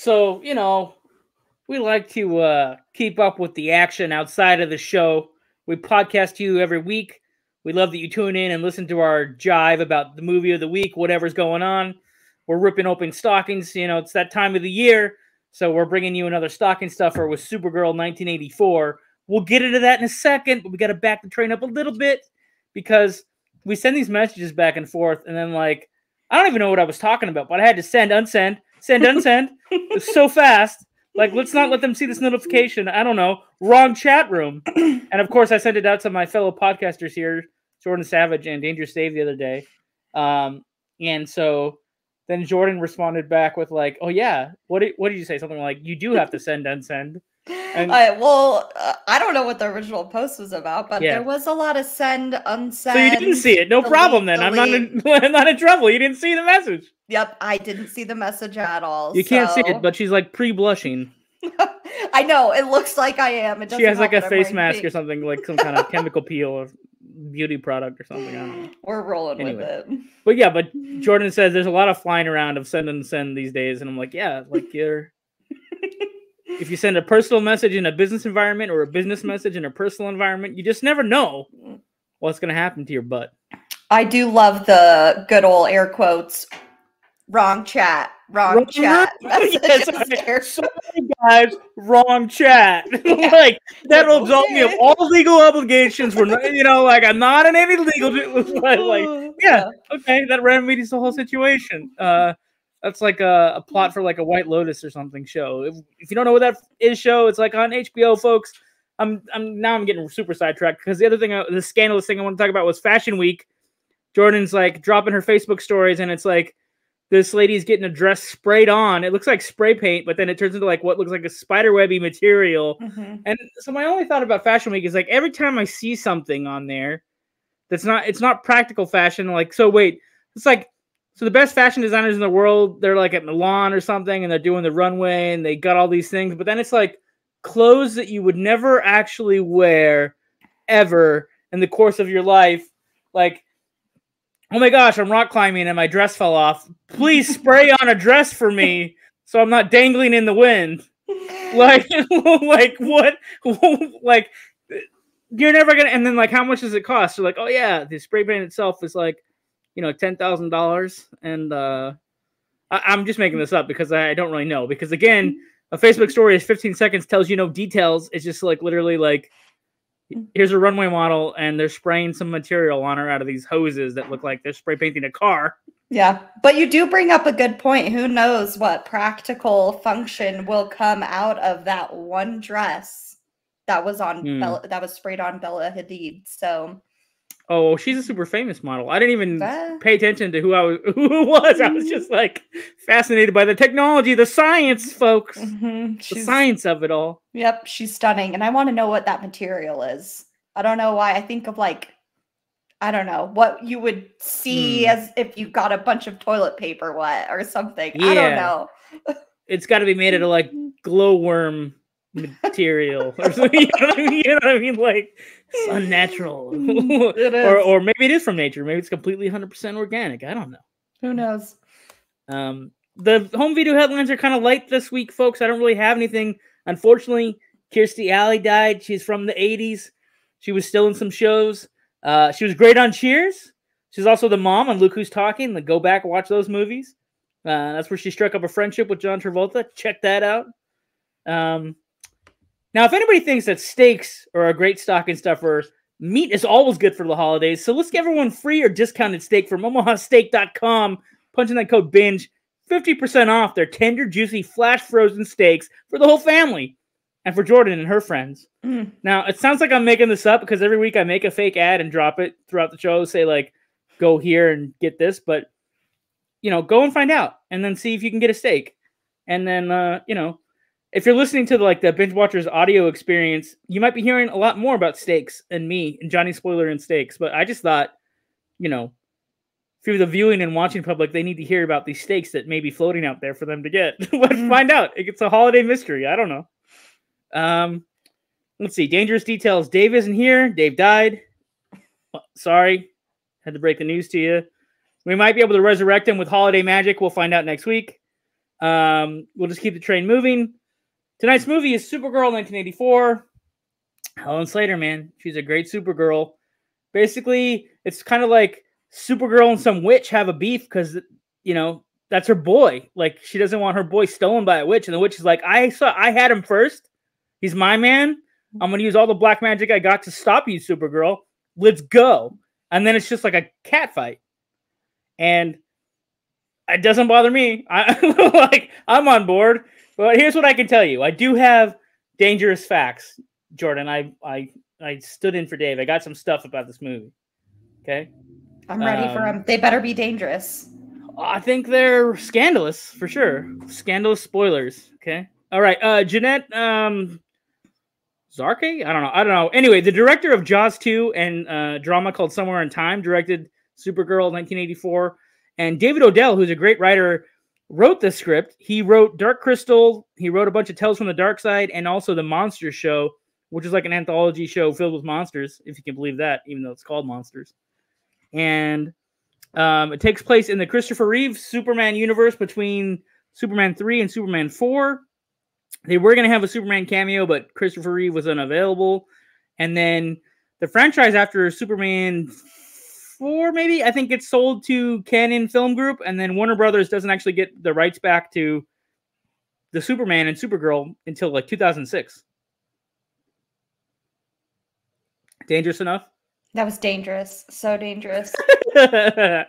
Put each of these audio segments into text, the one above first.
So, we like to keep up with the action outside of the show. We podcast to you every week. We love that you tune in and listen to our jive about the movie of the week, whatever's going on. We're ripping open stockings. It's that time of the year. So we're bringing you another stocking stuffer with Supergirl 1984. We'll get into that in a second, but we got to back the train up a little bit because we send these messages back and forth, and then, I don't even know what I was talking about, but I had to send, unsend. It was so fast. Let's not let them see this notification. I don't know. Wrong chat room. And, of course, I sent it out to my fellow podcasters here, Jordan Savage and Dangerous Dave the other day. And so then Jordan responded back with, oh, yeah. What did you say? Something like, you do have to send, unsend. And, I don't know what the original post was about, but there was a lot of send, unsend. So you didn't see it. No problem then. I'm not in trouble. You didn't see the message. Yep, I didn't see the message at all. You can't see it, but she's pre-blushing. I know. It looks like I am. She has a face mask or something, some kind of chemical peel or beauty product or something. I don't know. We're rolling with it. But yeah, but Jordan says there's a lot of flying around of send and send these days. And I'm like, yeah, you're... If you send a personal message in a business environment or a business message in a personal environment, you just never know what's going to happen to your butt. I do love the good old air quotes. Wrong chat. Wrong chat. Yes, sorry, guys. Wrong chat. That'll absolve me of all legal obligations. We're not, I'm not in any legal. Yeah, okay. That remedies the whole situation. That's a plot for a White Lotus or something show. If you don't know what that is show, it's on HBO, folks. I'm getting super sidetracked because the scandalous thing I want to talk about was Fashion Week. Jordan's dropping her Facebook stories, and it's this lady's getting a dress sprayed on. It looks like spray paint, but then it turns into what looks like a spiderwebby material. Mm-hmm. And so my only thought about Fashion Week is every time I see something on there it's not practical fashion. So the best fashion designers in the world, they're at Milan or something, and they're doing the runway, and they got all these things. But then it's clothes that you would never actually wear ever in the course of your life. Oh my gosh, I'm rock climbing and my dress fell off. Please spray on a dress for me so I'm not dangling in the wind. What? You're never gonna. And then how much does it cost? You're oh yeah, the spray paint itself is $10,000, and I'm just making this up because I don't really know. Because again, a Facebook story is 15 seconds, tells you no details. It's just literally here's a runway model, and they're spraying some material on her out of these hoses that look like they're spray painting a car. Yeah, but you do bring up a good point. Who knows what practical function will come out of that one dress that was on that was sprayed on Bella Hadid. So. Oh, she's a super famous model. I didn't even pay attention to who it was. I was just fascinated by the technology, the science, folks. Mm-hmm. The science of it all. Yep, she's stunning. And I want to know what that material is. I don't know why. I think of I don't know, what you would see as if you got a bunch of toilet paper wet or something. Yeah. I don't know. It's got to be made out of glowworm material or something. You know what I mean? It's unnatural. It is. Or maybe it is from nature. Maybe it's completely 100% organic. I don't know. Who knows? The home video headlines are kind of light this week, folks. I don't really have anything. Unfortunately, Kirstie Alley died. She's from the 80s. She was still in some shows. She was great on Cheers. She's also the mom on Look Who's Talking. Go back and watch those movies. That's where she struck up a friendship with John Travolta. Check that out. Now, if anybody thinks that steaks are a great stocking stuffer, meat is always good for the holidays. So let's give everyone free or discounted steak from omahasteak.com. Punch in that code BINGE. 50% off their tender, juicy, flash frozen steaks for the whole family. And for Jordan and her friends. Now, it sounds like I'm making this up because every week I make a fake ad and drop it throughout the show. Say, go here and get this. But, go and find out. And then see if you can get a steak. And then, if you're listening to the Binge-Watchers audio experience, you might be hearing a lot more about steaks and me and Johnny Spoiler and steaks. But I just thought, for the viewing and watching public, they need to hear about these steaks that may be floating out there for them to get. Let's find out. It's a holiday mystery. I don't know. Let's see. Dangerous details. Dave isn't here. Dave died. Sorry. Had to break the news to you. We might be able to resurrect him with holiday magic. We'll find out next week. We'll just keep the train moving. Tonight's movie is Supergirl 1984. Helen Slater, man. She's a great Supergirl. Basically, it's kind of like Supergirl and some witch have a beef because, you know, that's her boy. Like, she doesn't want her boy stolen by a witch. And the witch is like, I had him first. He's my man. I'm going to use all the black magic I got to stop you, Supergirl. Let's go. And then it's just like a cat fight. And it doesn't bother me. I'm on board. But here's what I can tell you. I do have dangerous facts, Jordan. I stood in for Dave. I got some stuff about this movie. Okay? I'm ready for them. They better be dangerous. I think they're scandalous, for sure. Scandalous spoilers. Okay? All right. Jeanette Zarke? I don't know. Anyway, the director of Jaws 2 and a drama called Somewhere in Time directed Supergirl 1984. And David Odell, who's a great writer, wrote the script. He wrote Dark Crystal. He wrote a bunch of Tales from the Dark Side and also The Monsters Show, which is like an anthology show filled with monsters, if you can believe that, even though it's called Monsters. And it takes place in the Christopher Reeve Superman universe between Superman 3 and Superman 4. They were going to have a Superman cameo, but Christopher Reeve was unavailable. And then the franchise after Superman 4, maybe, I think it's sold to Canon Film Group, and then Warner Brothers doesn't actually get the rights back to the Superman and Supergirl until like 2006. Dangerous enough? That was dangerous. So dangerous. I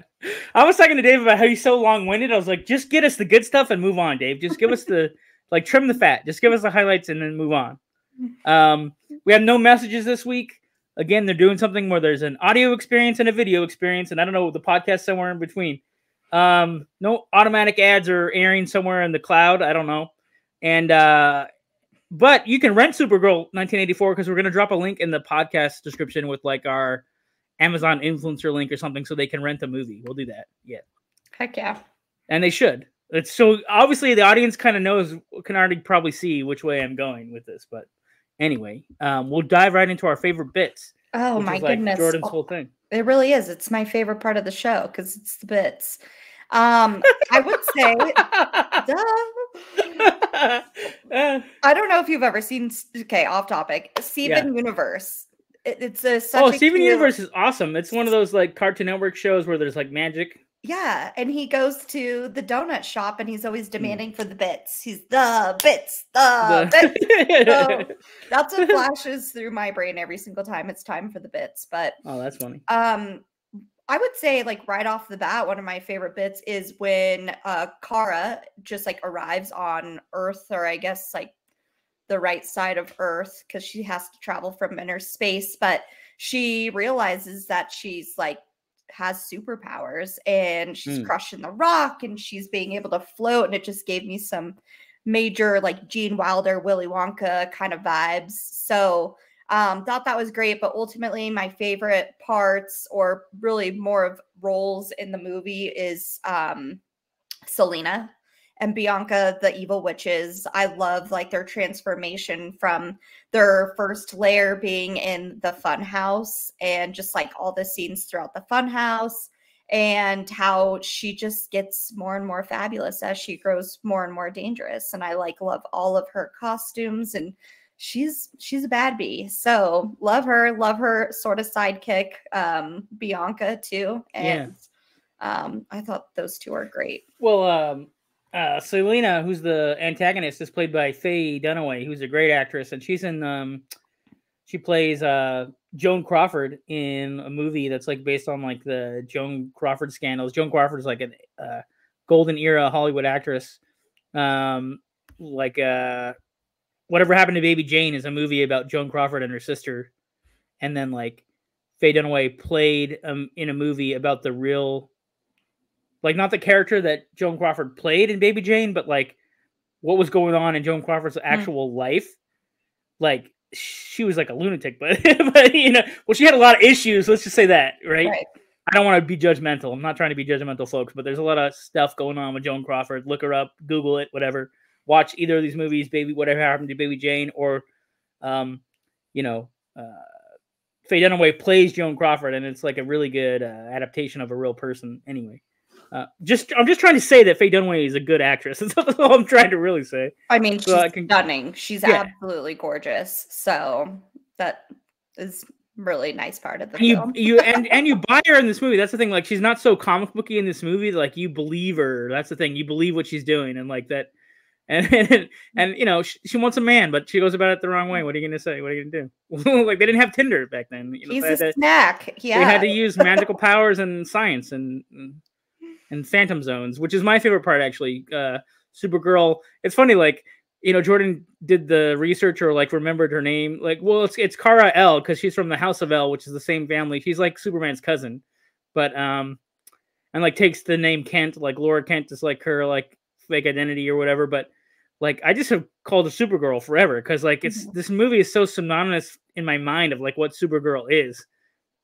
was talking to Dave about how he's so long-winded. I was like, just get us the good stuff and move on, Dave. Just give us the, like, trim the fat. Just give us the highlights and then move on. We have no messages this week. Again, they're doing something where there's an audio experience and a video experience, and I don't know, the podcast somewhere in between. No automatic ads are airing somewhere in the cloud. I don't know. And but you can rent Supergirl 1984 because we're going to drop a link in the podcast description with like our Amazon influencer link or something so they can rent the movie. We'll do that. Yeah. Heck yeah. And they should. It's so obviously the audience kind of knows, can already probably see which way I'm going with this. But anyway, we'll dive right into our favorite bits. Oh my goodness. Jordan's whole thing. It really is. It's my favorite part of the show because it's the bits. I would say, I don't know if you've ever seen, okay, off topic, Steven Universe. It's a Steven Universe is awesome. It's one of those like Cartoon Network shows where there's like magic. Yeah, and he goes to the donut shop and he's always demanding for the bits. He's the bits. So that's what flashes through my brain every single time it's time for the bits. But oh, that's funny. I would say, like, right off the bat, one of my favorite bits is when Kara just like arrives on Earth, or I guess like the right side of Earth, because she has to travel from inner space, but she realizes that she's like has superpowers and she's crushing the rock and she's being able to float, and it just gave me some major like Gene Wilder, Willy Wonka kind of vibes. So thought that was great, but ultimately my favorite parts, or really more of roles in the movie, is Selena and Bianca, the evil witches. I love like their transformation from their first lair being in the fun house and just like all the scenes throughout the fun house, and how she just gets more and more fabulous as she grows more and more dangerous. And I like love all of her costumes, and she's a bad bee. So love her sort of sidekick, Bianca too. And I thought those two are great. Well, Selena, who's the antagonist, is played by Faye Dunaway, who's a great actress, and she's in she plays Joan Crawford in a movie that's like based on like the Joan Crawford scandals. Joan Crawford is like a golden era Hollywood actress. Whatever Happened to Baby Jane is a movie about Joan Crawford and her sister. And then like Faye Dunaway played in a movie about the real, like not the character that Joan Crawford played in Baby Jane, but like what was going on in Joan Crawford's actual life. Like she was like a lunatic, but you know, well, she had a lot of issues. Let's just say that, right? I don't want to be judgmental. I'm not trying to be judgmental, folks, but there's a lot of stuff going on with Joan Crawford. Look her up, Google it, whatever. Watch either of these movies, Whatever Happened to Baby Jane, or, Faye Dunaway plays Joan Crawford, and it's like a really good adaptation of a real person. Anyway, I'm just trying to say that Faye Dunaway is a good actress. That's all I'm trying to really say. I mean, she's stunning. She's absolutely gorgeous. So that is really nice part of the film. You buy her in this movie. That's the thing. Like, she's not so comic booky in this movie. Like, you believe her. That's the thing. You believe what she's doing, and like that. And you know, she wants a man, but she goes about it the wrong way. What are you gonna say? What are you gonna do? Like, they didn't have Tinder back then. You know, he's a snack. Yeah, they had to use magical powers and science and phantom zones, which is my favorite part, actually. Supergirl. It's funny, like, you know, Jordan did the research or like remembered her name. Like, well, it's Kara El because she's from the House of El, which is the same family. She's like Superman's cousin, but and like takes the name Kent. Like, Laura Kent is like her like fake identity or whatever. But like, I just have called her Supergirl forever because like this movie is so synonymous in my mind of like what Supergirl is.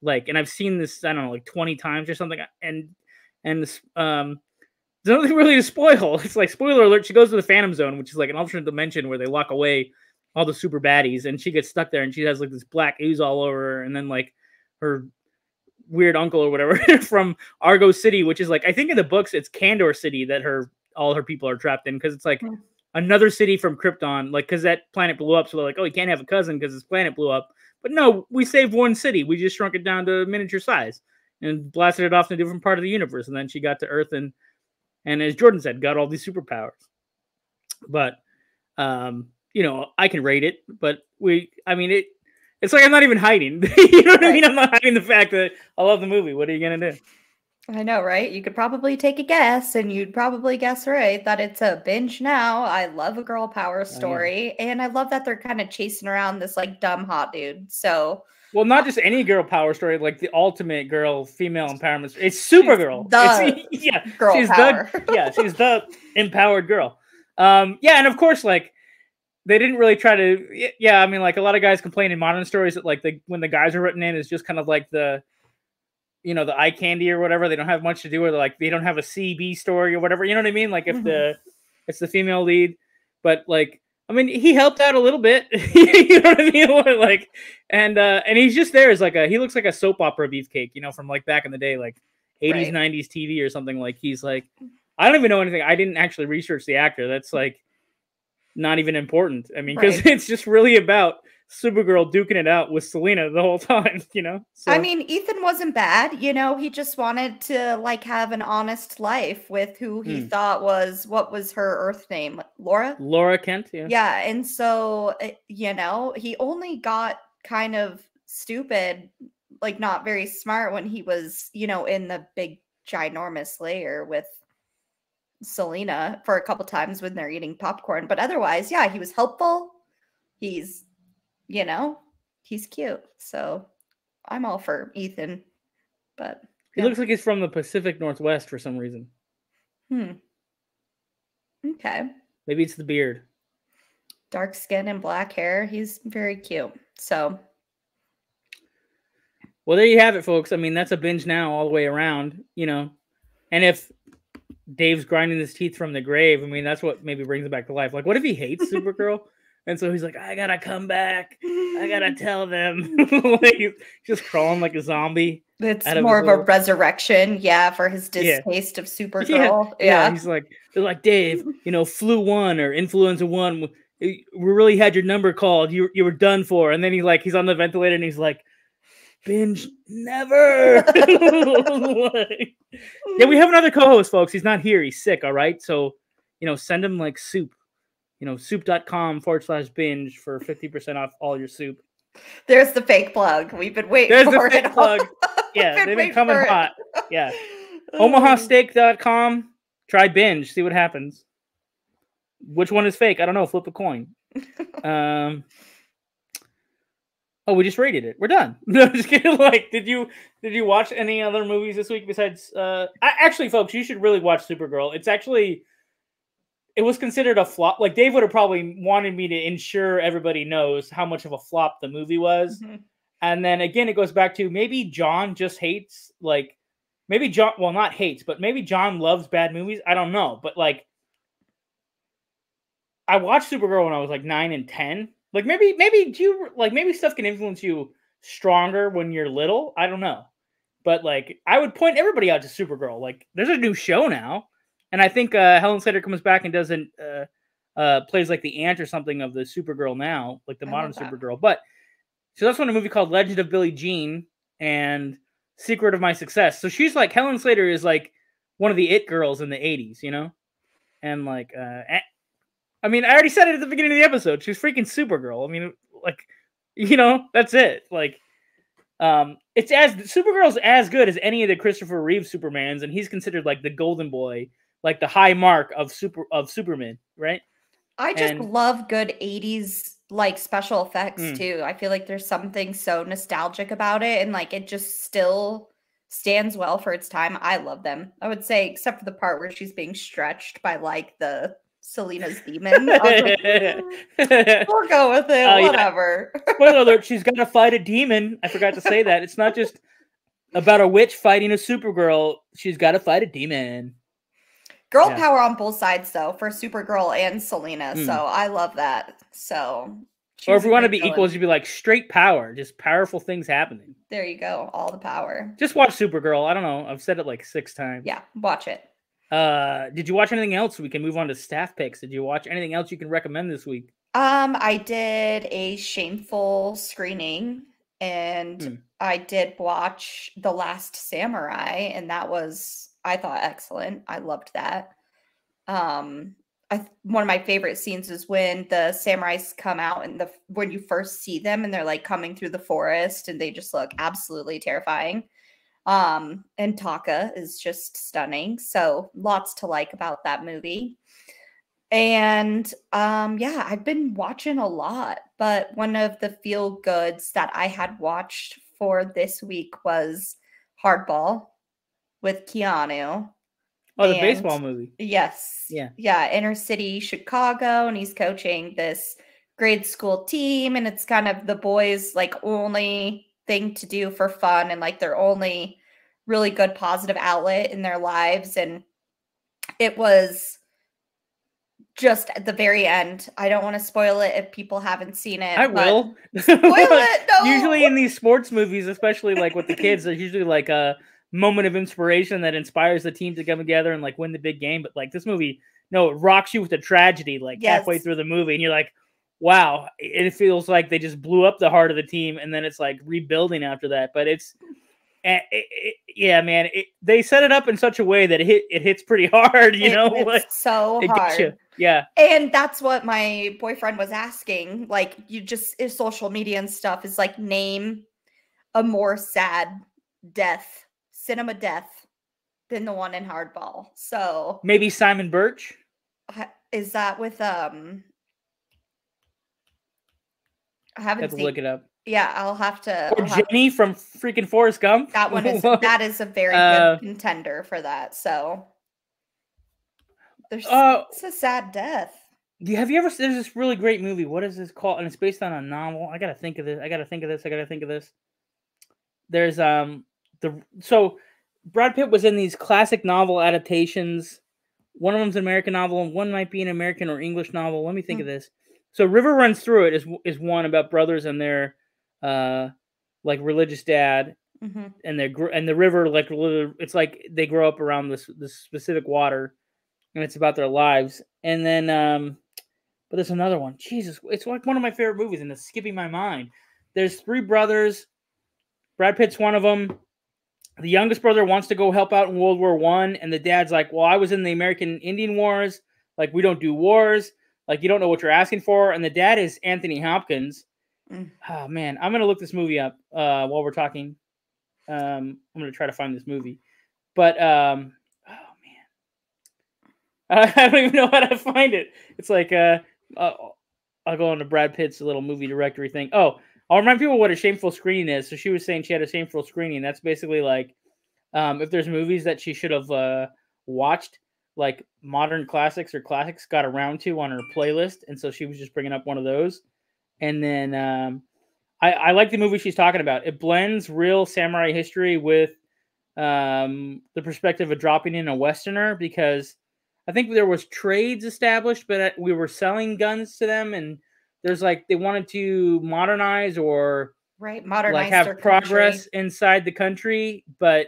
Like, and I've seen this, I don't know, like 20 times or something, and this, there's nothing really to spoil. It's like, spoiler alert, she goes to the Phantom Zone, which is like an alternate dimension where they lock away all the super baddies, and she gets stuck there, and she has like this black ooze all over her, and then like her weird uncle or whatever from Argo City, which is like, I think in the books it's Kandor City that all her people are trapped in, because it's like another city from Krypton, like, because that planet blew up, so they're like, oh, you can't have a cousin because this planet blew up. But no, we saved one city. We just shrunk it down to miniature size and blasted it off in a different part of the universe. And then she got to Earth and as Jordan said, got all these superpowers. But, you know, I can rate it, but it's like I'm not even hiding. You know what I mean? I'm not hiding the fact that I love the movie. What are you going to do? I know, right? You could probably take a guess, and you'd probably guess right that it's a binge now. I love a girl power story, and I love that they're kind of chasing around this like dumb hot dude. So, well, not just any girl power story, like the ultimate girl female empowerment story. It's Supergirl. She's the empowered girl. Yeah, and of course, like, they didn't really try to. Yeah, I mean, like, a lot of guys complain in modern stories that like when the guys are written in is just kind of like the, you know, the eye candy or whatever. They don't have much to do with it. Like, they don't have a CB story or whatever. You know what I mean? Like, if it's the female lead, but like, I mean, he helped out a little bit. You know what I mean? Like, and he's just there as like he looks like a soap opera beefcake, you know, from like back in the day, like 80s, 90s TV or something. Like, he's like, I don't even know anything. I didn't actually research the actor. That's like not even important. I mean, because it's just really about Supergirl duking it out with Selena the whole time, you know? So, I mean, Ethan wasn't bad, you know, he just wanted to like have an honest life with who he thought what was her Earth name? Laura Kent, yeah. Yeah, and so, you know, he only got kind of stupid, like not very smart when he was, you know, in the big ginormous lair with Selena for a couple times when they're eating popcorn, but otherwise, yeah, he was helpful. He's, you know, he's cute. So I'm all for Ethan. But he looks like he's from the Pacific Northwest for some reason. Okay. Maybe it's the beard. Dark skin and black hair. He's very cute. So. Well, there you have it, folks. I mean, that's a binge now all the way around, you know. And if Dave's grinding his teeth from the grave, I mean, that's what maybe brings him back to life. Like, what if he hates Supergirl? And so he's like, I gotta come back. I gotta tell them. Like, just crawling like a zombie. It's more of a resurrection, for his distaste of Supergirl. Yeah. He's like, they're like, Dave, you know, flu 1 or influenza 1. We really had your number called. You were done for. And then he's on the ventilator and he's like, binge never. Yeah, we have another co-host, folks. He's not here. He's sick. All right. So, you know, send him like soup. You know, soup.com/binge for 50% off all your soup. There's the fake plug. We've been waiting for it. There's the fake plug. Yeah, they've been coming hot. Yeah. omahasteak.com. Try binge. See what happens. Which one is fake? I don't know. Flip a coin. Oh, we just rated it. We're done. No, I'm just kidding. Like, did you watch any other movies this week besides actually, folks, you should really watch Supergirl. It was considered a flop. Like, Dave would have probably wanted me to ensure everybody knows how much of a flop the movie was. And then again, it goes back to maybe John just hates, like, maybe John, well, not hates, but maybe John loves bad movies. I don't know. But like, I watched Supergirl when I was like 9 and 10. Like, maybe stuff can influence you stronger when you're little. I don't know. But like, I would point everybody out to Supergirl. Like, there's a new show now, and I think Helen Slater comes back and doesn't plays like the aunt or something of the Supergirl now, like the modern Supergirl. But she's also in a movie called Legend of Billie Jean and Secret of My Success. So she's like, Helen Slater is like one of the it girls in the 80s, you know? And like, I mean, I already said it at the beginning of the episode. She's freaking Supergirl. I mean, like, you know, that's it. Like, it's Supergirl's as good as any of the Christopher Reeve Supermans, and he's considered like the golden boy, like the high mark of Superman, right? I just love good 80s like special effects too. I feel like there's something so nostalgic about it, and like it just still stands well for its time. I love them. I would say, except for the part where she's being stretched by like the Selena's demon. Like, we'll go with it. Whatever. Yeah. Spoiler alert, she's got to fight a demon. I forgot to say that. It's not just about a witch fighting a Supergirl. She's got to fight a demon. Girl power on both sides, though, for Supergirl and Selena. So I love that. So, or if we want to be equals, you'd be like straight power, just powerful things happening. There you go. All the power. Just watch Supergirl. I don't know. I've said it like 6 times. Yeah, watch it. Did you watch anything else? We can move on to staff picks. Did you watch anything else you can recommend this week? I did a shameful screening, and I did watch The Last Samurai, and that was, I thought, excellent. I loved that. One of my favorite scenes is when the samurais come out and when you first see them and they're like coming through the forest and they just look absolutely terrifying. And Taka is just stunning. So lots to like about that movie. And yeah, I've been watching a lot, but one of the feel goods that I had watched for this week was Hardball with Keanu. Oh, the baseball movie. Yes. Yeah. Yeah. Inner city Chicago. And he's coaching this grade school team. And it's kind of the boys' like only thing to do for fun and like their only really good positive outlet in their lives. And it was just at the very end. I don't want to spoil it if people haven't seen it. I will. Spoil it. No. Usually in these sports movies, especially like with the kids, there's usually like a moment of inspiration that inspires the team to come together and like win the big game. But like this movie, no, it rocks you with a tragedy like halfway through the movie, and you're like, wow, it feels like they just blew up the heart of the team, and then it's like rebuilding after that. But it's yeah, man, they set it up in such a way that it hits pretty hard, you know? It's like, so hard. Yeah. And that's what my boyfriend was asking. Like, you just, social media and stuff is like, name a more sad death, cinema death, than the one in Hardball. So maybe Simon Birch? Is that with, I haven't seen. Look it up. Yeah, I'll have to. Or Jenny from freaking Forrest Gump. That one is a very good contender for that. So it's a sad death. Have you ever? There's this really great movie. What is this called? And it's based on a novel. I gotta think of this. There's so Brad Pitt was in these classic novel adaptations. One of them's an American novel, and one might be an American or English novel. Let me think of this. So River Runs Through It is one about brothers and their like religious dad, and the river, like it's like they grow up around this specific water, and it's about their lives. And then but there's another one. Jesus, it's like one of my favorite movies, and it's skipping my mind. There's 3 brothers. Brad Pitt's one of them. The youngest brother wants to go help out in World War I, and the dad's like, well, I was in the American Indian Wars. Like, we don't do wars. Like, you don't know what you're asking for. And the dad is Anthony Hopkins. Oh, man. I'm going to look this movie up while we're talking. I'm going to try to find this movie. But, oh, man. I don't even know how to find it. It's like, I'll go on to Brad Pitt's little movie directory thing. Oh, I'll remind people what a shameful screening is. So she was saying she had a shameful screening. That's basically like if there's movies that she should have watched, like modern classics or classics got around to on her playlist. And so she was just bringing up one of those. And then I like the movie she's talking about. It blends real samurai history with the perspective of dropping in a Westerner, because I think there was trades established, but we were selling guns to them. And there's like, they wanted to modernize or Right, modernized like their have progress country. inside the country, but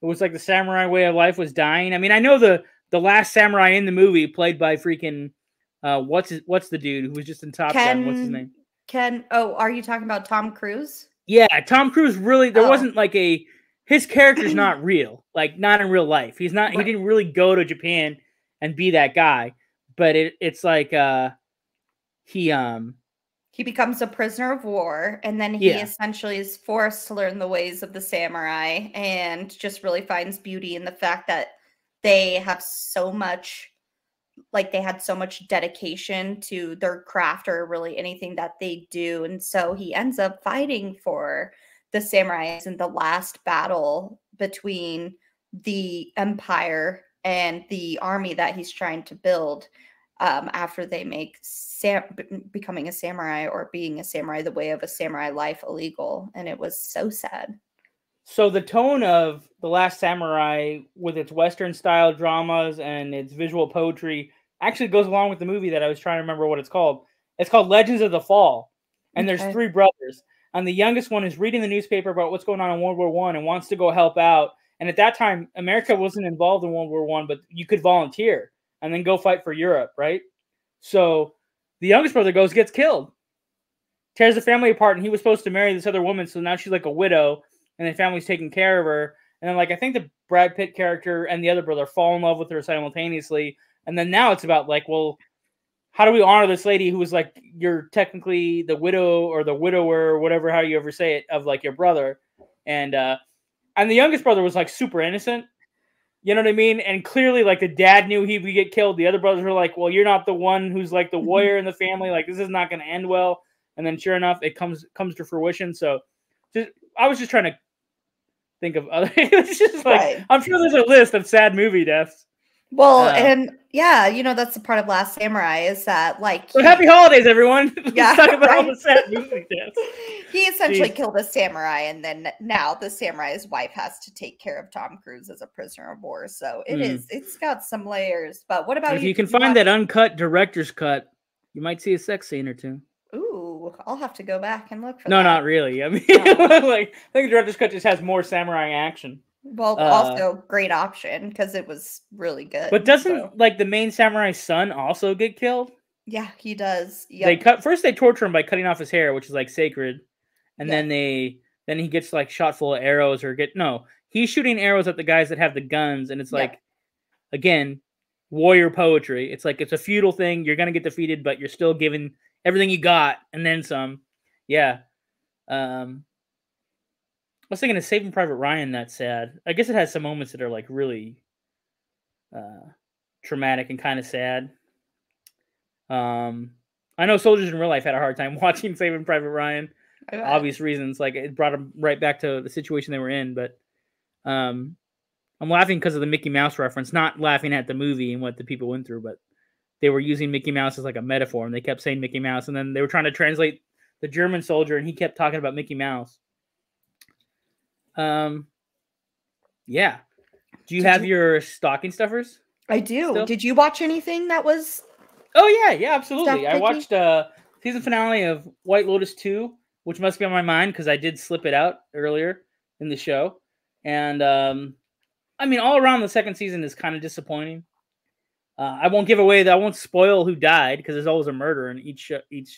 it was like the samurai way of life was dying. I mean, I know the last samurai in the movie played by freaking what's the dude who was just in Top Gun? What's his name? Oh, are you talking about Tom Cruise? Yeah, Tom Cruise really there wasn't like his character's not real. Like not in real life. He's not he didn't really go to Japan and be that guy. But it's like he becomes a prisoner of war, and then he essentially is forced to learn the ways of the samurai, and just really finds beauty in the fact that they have so much, like they had so much dedication to their craft or really anything that they do. And so he ends up fighting for the samurais in the last battle between the empire and the army that he's trying to build. After they make becoming a samurai or being a samurai, the way of a samurai life, illegal. And it was so sad. So the tone of The Last Samurai with its Western style dramas and its visual poetry actually goes along with the movie that I was trying to remember what it's called. It's called Legends of the Fall. And there's 3 brothers. And the youngest one is reading the newspaper about what's going on in World War I and wants to go help out. And at that time, America wasn't involved in World War I, but you could volunteer and then go fight for Europe, right? So the youngest brother gets killed, tears the family apart, and he was supposed to marry this other woman, so now she's like a widow, and the family's taking care of her. And then, like, I think the Brad Pitt character and the other brother fall in love with her simultaneously. And then now it's about, like, well, how do we honor this lady who was, like, you're technically the widow or the widower or whatever, how you ever say it, of, like, your brother. And the youngest brother was, like, super innocent. You know what I mean? And clearly, like, the dad knew he would get killed. The other brothers were like, well, you're not the one who's, like, the warrior in the family. Like, this is not going to end well. And then sure enough, it comes to fruition. So I was just trying to think of other. It's just like, I'm sure there's a list of sad movie deaths. Well, and yeah, you know, that's the part of Last Samurai is that, like, so happy holidays, everyone. Yeah, Let's talk about all the sad movie deaths. He essentially killed a samurai, and then now the samurai's wife has to take care of Tom Cruise as a prisoner of war. So it's got some layers. But what about if you can find that uncut director's cut, you might see a sex scene or 2. Ooh, I'll have to go back and look for that. No, not really. I mean, like, I think the director's cut just has more samurai action. Well, also great option because it was really good. But doesn't like the main samurai's son also get killed? Yeah, he does. Yep. They torture him by cutting off his hair, which is like sacred, and then he gets like shot full of arrows he's shooting arrows at the guys that have the guns, and it's like, again, warrior poetry. It's like it's a feudal thing. You're gonna get defeated, but you're still giving everything you got and then some. Yeah. I was thinking of Saving Private Ryan. That's sad. I guess it has some moments that are like really traumatic and kind of sad. I know soldiers in real life had a hard time watching Saving Private Ryan. Obvious reasons, like it brought them right back to the situation they were in. But I'm laughing because of the Mickey Mouse reference, not laughing at the movie and what the people went through, but they were using Mickey Mouse as like a metaphor, and they kept saying Mickey Mouse, and then they were trying to translate the German soldier, and he kept talking about Mickey Mouse. Yeah. Do you have your stocking stuffers? I do. Still? Did you watch anything that was? Oh yeah, absolutely. I watched season finale of White Lotus 2, which must be on my mind because I did slip it out earlier in the show. And I mean, all around the second season is kind of disappointing. I won't give away I won't spoil who died because there's always a murder in each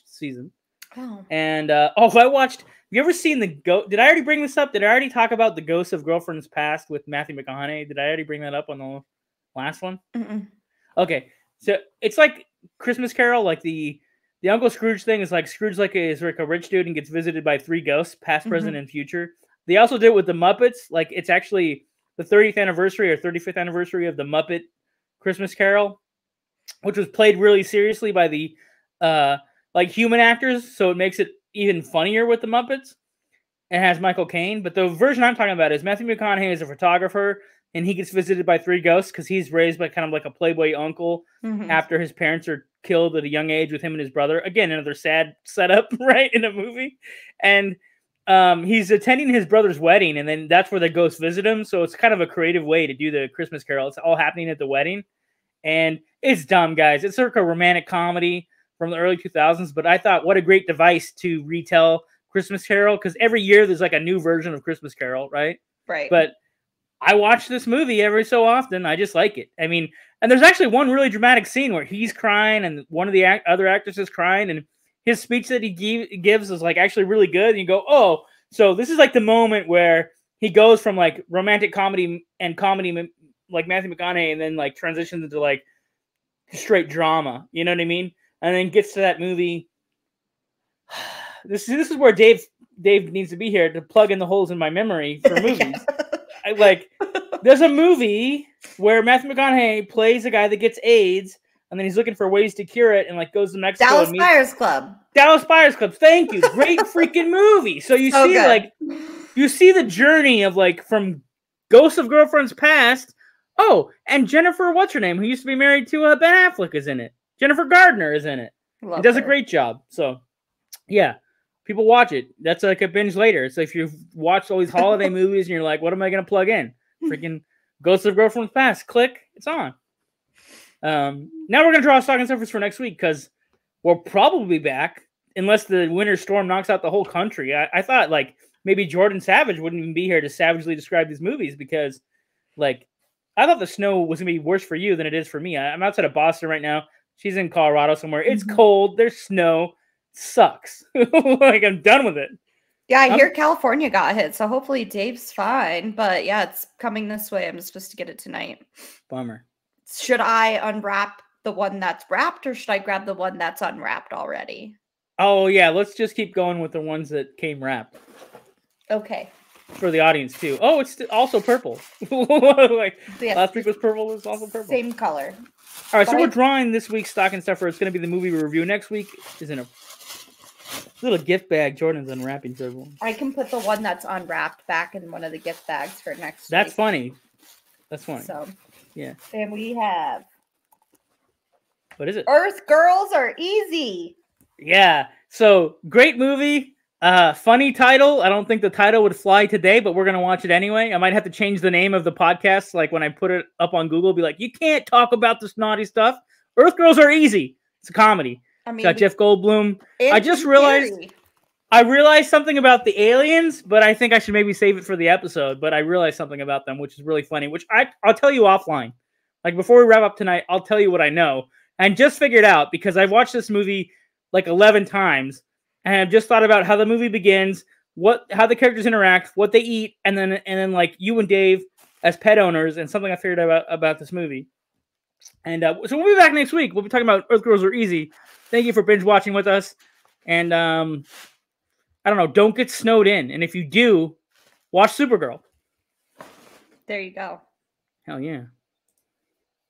season. Oh. And I watched. Have you ever seen the Ghost? Did I already bring this up? Did I already talk about the Ghosts of Girlfriends Past with Matthew McConaughey? Did I already bring that up on the last one? Okay, so it's like Christmas Carol, like the Uncle Scrooge thing is like Scrooge is like a rich dude and gets visited by 3 ghosts, past, present, and future. They also did it with the Muppets. Like it's actually the 30th anniversary or 35th anniversary of the Muppet Christmas Carol, which was played really seriously by the like human actors, so it makes it even funnier with the Muppets. It has Michael Caine, but the version I'm talking about is Matthew McConaughey is a photographer, and he gets visited by 3 ghosts because he's raised by kind of like a playboy uncle after his parents are killed at a young age with him and his brother. Again, another sad setup, right, in a movie. And he's attending his brother's wedding, and then that's where the ghosts visit him. So it's kind of a creative way to do the Christmas Carol. It's all happening at the wedding, and it's dumb, guys. It's sort of a romantic comedy from the early 2000s, but I thought what a great device to retell Christmas Carol, because every year there's like a new version of Christmas Carol, right? Right. But I watch this movie every so often. I just like it. I mean, and there's actually one really dramatic scene where he's crying and one of the other actors is crying, and his speech that he gives is like actually really good. And you go, oh, so this is like the moment where he goes from like romantic comedy and comedy like Matthew McConaughey, and then like transitions into like straight drama. You know what I mean? And then gets to that movie. This is where Dave needs to be here to plug in the holes in my memory for movies. There's a movie where Matthew McConaughey plays a guy that gets AIDS, and then he's looking for ways to cure it, and like goes to Mexico. Dallas Buyers Club. Dallas Buyers Club. Thank you. Great freaking movie. So you see, good. Like, you see the journey of like from Ghosts of Girlfriends Past. Oh, and Jennifer, what's her name, who used to be married to Ben Affleck, is in it. Jennifer Gardner is in it. He does a great job. So, yeah. People watch it. That's like a binge later. So if you've watched all these holiday movies and you're like, what am I going to plug in? Freaking Ghosts of Girlfriends Past. Click. It's on. Now we're going to draw stocking stuffers for next week because we'll probably be back unless the winter storm knocks out the whole country. I thought like maybe Jordan Savage wouldn't even be here to savagely describe these movies because like I thought the snow was going to be worse for you than it is for me. I'm outside of Boston right now. She's in Colorado somewhere. It's cold. There's snow. Sucks. Like I'm done with it. Yeah, I hear California got hit, so hopefully Dave's fine. But yeah, it's coming this way. I'm supposed to get it tonight. Bummer. Should I unwrap the one that's wrapped, or should I grab the one that's unwrapped already? Oh yeah, let's just keep going with the ones that came wrapped. Okay. For the audience too. Oh, it's also purple. Like last week was purple. It's also purple. Same color. All right, so we're drawing this week's stocking stuffer. It's going to be the movie review. Next week is in a little gift bag Jordan's unwrapping for everyone. I can put the one that's unwrapped back in one of the gift bags for next week. That's funny. That's funny. So, yeah. And we have... What is it? Earth Girls Are Easy. Yeah. So, great movie. Funny title. I don't think the title would fly today, but we're going to watch it anyway. I might have to change the name of the podcast. Like when I put it up on Google, be like, you can't talk about this naughty stuff. Earth Girls Are Easy. It's a comedy. I mean, it's got Jeff Goldblum. I just realized something about the aliens, but I think I should maybe save it for the episode. But I realized something about them, which is really funny, which I'll tell you offline. Like before we wrap up tonight, I'll tell you what I know. And just figured out because I've watched this movie like 11 times. And I've just thought about how the movie begins, how the characters interact, what they eat, and then like you and Dave as pet owners, and something I figured out about this movie. And so we'll be back next week. We'll be talking about Earth Girls Are Easy. Thank you for binge watching with us. And I don't know, don't get snowed in. And if you do, watch Supergirl. There you go. Hell yeah.